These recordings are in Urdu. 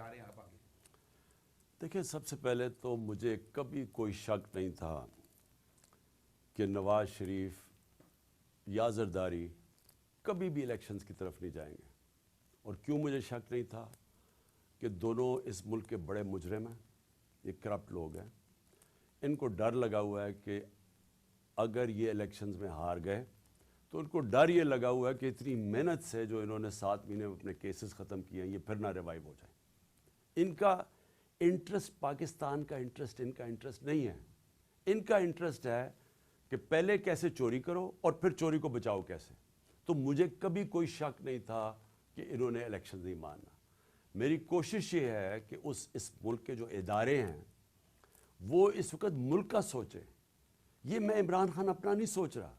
چاہ رہے ہیں آپ آگے؟ دیکھیں، سب سے پہلے تو مجھے کبھی کوئی شک نہیں تھا کہ نواز شریف یا زرداری کبھی بھی الیکشنز کی طرف نہیں جائیں گے. اور کیوں مجھے شک نہیں تھا؟ کہ دونوں اس ملک کے بڑے مجرم ہیں، یہ کرپٹ لوگ ہیں. ان کو ڈر لگا ہوا ہے کہ اگر یہ الیکشنز میں ہار گئے تو ان کو ڈر یہ لگا ہوا ہے کہ اتنی محنت سے جو انہوں نے 7 مہینے میں اپنے کیسز ختم کیے ہیں، یہ پھر نہ ریوائیو ہو جائیں. ان کا انٹرسٹ پاکستان کا انٹرسٹ ان کا انٹرسٹ نہیں ہے. ان کا انٹرسٹ ہے کہ پہلے کیسے چوری کرو اور پھر چوری کو بچاؤ کیسے. تو مجھے کبھی کوئی شک نہیں تھا کہ انہوں نے الیکشن نہیں ماننا. میری کوشش یہ ہے کہ اس ملک کے جو ادارے ہیں وہ اس وقت ملک کا سوچیں. یہ میں عمران خان اپنا نہیں سوچ رہا،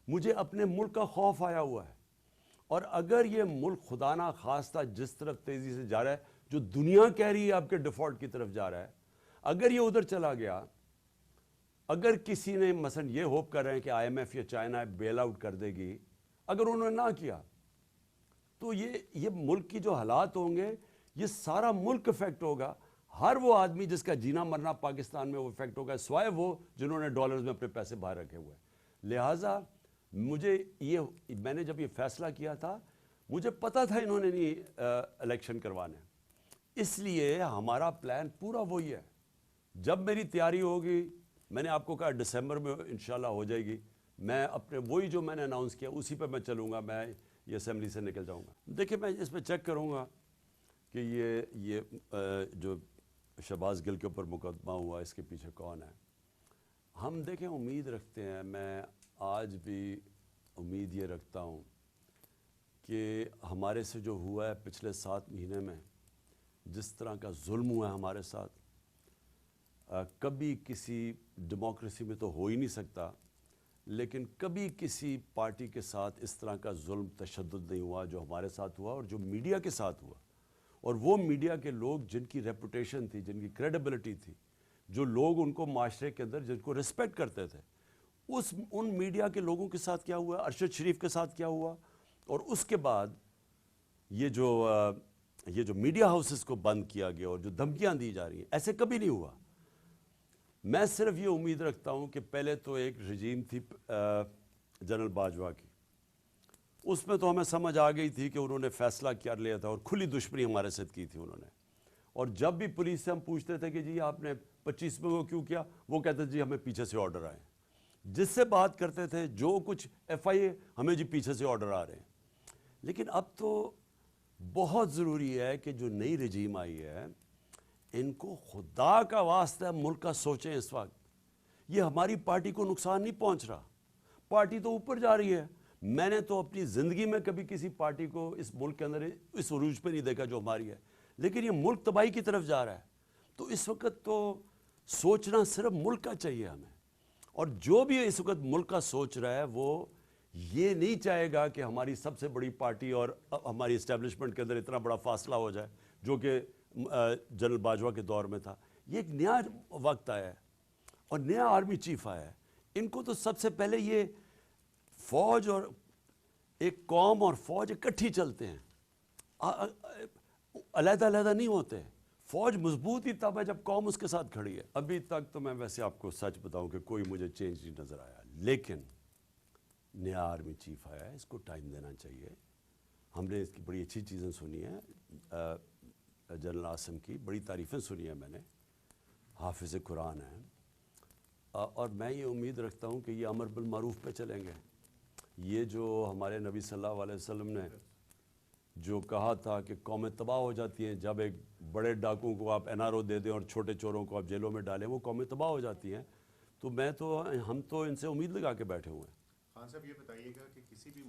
مجھے اپنے ملک کا خوف آیا ہوا ہے. اور اگر یہ ملک خدا نہ خواستہ جس طرف تیزی سے جا رہا ہے، جو دنیا کہہ رہی ہے آپ کے ڈیفالٹ کی طرف جا رہا ہے، اگر یہ ادھر چلا گیا، اگر کسی نے مثلا یہ ہوپ کر رہے ہیں کہ آئی ایم ایف یا چائنا بیل آؤٹ کر دے گی، اگر انہوں نے نہ کیا تو یہ ملک کی جو حالات ہوں گے، یہ سارا ملک افیکٹ ہوگا. ہر وہ آدمی جس کا جینا مرنا پاکستان میں وہ افیکٹ ہوگا، سوائے وہ جنہوں نے ڈالرز میں اپنے پیسے باہر رکھے ہوئے ہیں. لہٰذا میں نے جب یہ فیصلہ کیا تھا، مجھے پتا تھا انہوں نے نہیں الیکشن کروانے. اس لیے ہمارا پلان پورا وہی ہے. جب میری تیاری ہوگی، میں نے آپ کو کہا دسمبر میں انشاءاللہ ہو جائے گی، میں اپنے وہی جو میں نے اناؤنس کیا اسی پہ میں چلوں گا. میں یہ اسمبلی سے نکل جاؤں گا. دیکھیں، میں اس پہ چیک کروں گا کہ یہ جو شہباز گل کے اوپر مقدمہ ہوا، اس کے پیچھے کون ہے. ہم دیکھیں، امید رکھتے ہیں، میں آج بھی امید یہ رکھتا ہوں کہ ہمارے سے جو ہوا ہے پچھلے 7 مہینے میں، جس طرح کا ظلم ہوا ہے ہمارے ساتھ، کبھی کسی ڈیموکریسی میں تو ہو ہی نہیں سکتا، لیکن کبھی کسی پارٹی کے ساتھ اس طرح کا ظلم تشدد نہیں ہوا جو ہمارے ساتھ ہوا اور جو میڈیا کے ساتھ ہوا. اور وہ میڈیا کے لوگ جن کی ریپوٹیشن تھی، جن کی کریڈیبلٹی تھی، جو لوگ ان کو معاشرے کے اندر جن کو رسپیکٹ کرتے تھے، ان میڈیا کے لوگوں کے ساتھ کیا ہوا، ارشد شریف کے ساتھ کیا ہوا. اور اس کے بعد یہ جو میڈیا ہاؤسز کو بند کیا گیا اور جو دھمکیاں دی جا رہی ہیں، ایسے کبھی نہیں ہوا. میں صرف یہ امید رکھتا ہوں کہ پہلے تو ایک رجیم تھی جنرل باجوہ کی، اس میں تو ہمیں سمجھ آ گئی تھی کہ انہوں نے فیصلہ کیا لیا تھا اور کھلی دشمنی ہمارے ساتھ کی تھی انہوں نے. اور جب بھی پولیس سے ہم پوچھتے تھے کہ جی آپ نے 25 میں وہ کیوں کیا، وہ کہتے تھے جی ہمیں پیچھے سے آرڈر آئے. جس سے بات کرتے تھے، جو کچھ ایف آئی اے، ہمیں جی پیچھے سے آرڈر آ رہے ہیں. لیکن اب تو بہت ضروری ہے کہ جو نئی رجیم آئی ہے، ان کو خدا کا واسطہ ملک کا سوچیں. اس وقت یہ ہماری پارٹی کو نقصان نہیں پہنچ رہا، پارٹی تو اوپر جا رہی ہے. میں نے تو اپنی زندگی میں کبھی کسی پارٹی کو اس ملک کے اندر اس عروج پہ نہیں دیکھا جو ہماری ہے، لیکن یہ ملک تباہی کی طرف جا رہا ہے. تو اس وقت تو سوچنا صرف ملک کا چاہیے ہمیں. اور جو بھی اس وقت ملک کا سوچ رہا ہے وہ یہ نہیں چاہے گا کہ ہماری سب سے بڑی پارٹی اور ہماری اسٹیبلشمنٹ کے اندر اتنا بڑا فاصلہ ہو جائے جو کہ جنرل باجوہ کے دور میں تھا. یہ ایک نیا وقت آیا ہے اور نیا آرمی چیف آیا ہے. ان کو تو سب سے پہلے یہ فوج اور ایک قوم اور فوج اکٹھی چلتے ہیں، علیحدہ علیحدہ نہیں ہوتے. فوج مضبوط ہی تب ہے جب قوم اس کے ساتھ کھڑی ہے. ابھی تک تو میں ویسے آپ کو سچ بتاؤں کہ کوئی مجھے چینج نہیں نظر آیا، لیکن نیا آرمی چیف آیا ہے، اس کو ٹائم دینا چاہیے. ہم نے اس کی بڑی اچھی چیزیں سنی ہیں، جنرل عاصم کی بڑی تعریفیں سنی ہیں میں نے، حافظ قرآن ہیں. اور میں یہ امید رکھتا ہوں کہ یہ امر بالمعروف پہ چلیں گے. یہ جو ہمارے نبی صلی اللہ علیہ وسلم نے جو کہا تھا کہ قومیں تباہ ہو جاتی ہیں جب ایک بڑے ڈاکوں کو آپ این آر او دے دیں اور چھوٹے چوروں کو آپ جیلوں میں ڈالیں، وہ قومیں تباہ ہو جاتی ہیں. تو ہم تو ان سے امید لگا کے بیٹھے ہوئے ہیں. خان صاحب، یہ بتائیے گا کہ کسی بھی